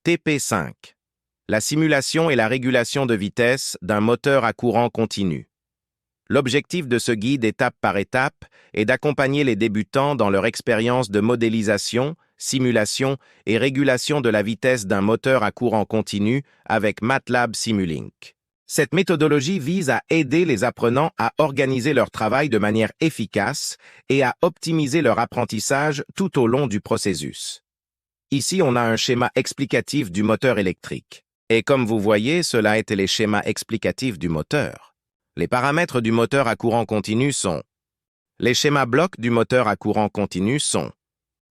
TP5. La simulation et la régulation de vitesse d'un moteur à courant continu. L'objectif de ce guide étape par étape est d'accompagner les débutants dans leur expérience de modélisation, simulation et régulation de la vitesse d'un moteur à courant continu avec MATLAB Simulink. Cette méthodologie vise à aider les apprenants à organiser leur travail de manière efficace et à optimiser leur apprentissage tout au long du processus. Ici, on a un schéma explicatif du moteur électrique. Et comme vous voyez, cela est les schémas explicatifs du moteur. Les paramètres du moteur à courant continu sont. Les schémas blocs du moteur à courant continu sont.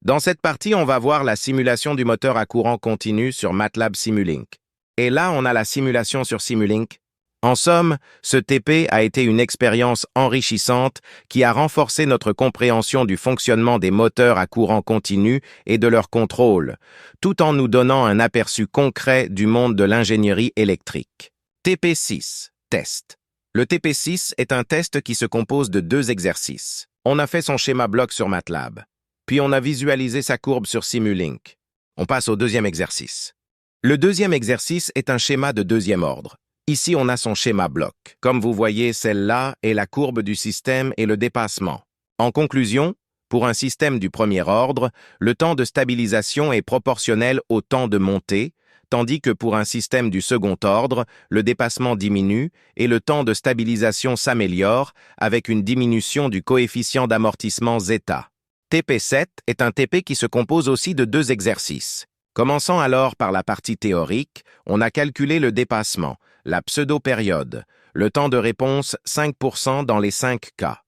Dans cette partie, on va voir la simulation du moteur à courant continu sur MATLAB Simulink. Et là, on a la simulation sur Simulink. En somme, ce TP a été une expérience enrichissante qui a renforcé notre compréhension du fonctionnement des moteurs à courant continu et de leur contrôle, tout en nous donnant un aperçu concret du monde de l'ingénierie électrique. TP6. Test. Le TP6 est un test qui se compose de 2 exercices. On a fait son schéma bloc sur MATLAB, puis on a visualisé sa courbe sur Simulink. On passe au deuxième exercice. Le deuxième exercice est un schéma de deuxième ordre. Ici, on a son schéma bloc. Comme vous voyez, celle-là est la courbe du système et le dépassement. En conclusion, pour un système du premier ordre, le temps de stabilisation est proportionnel au temps de montée, tandis que pour un système du second ordre, le dépassement diminue et le temps de stabilisation s'améliore avec une diminution du coefficient d'amortissement zeta. TP7 est un TP qui se compose aussi de 2 exercices. Commençant alors par la partie théorique, on a calculé le dépassement, la pseudo-période, le temps de réponse 5% dans les 5 cas.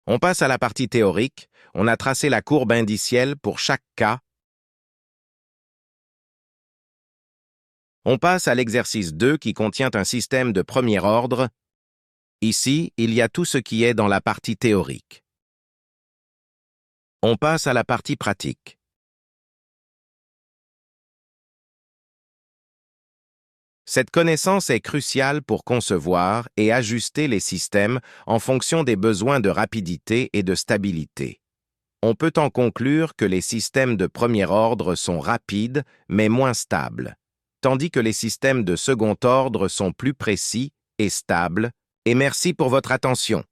On passe à la partie théorique, on a tracé la courbe indicielle pour chaque cas. On passe à l'exercice 2 qui contient un système de premier ordre. Ici, il y a tout ce qui est dans la partie théorique. On passe à la partie pratique. Cette connaissance est cruciale pour concevoir et ajuster les systèmes en fonction des besoins de rapidité et de stabilité. On peut en conclure que les systèmes de premier ordre sont rapides mais moins stables, tandis que les systèmes de second ordre sont plus précis et stables. Et merci pour votre attention.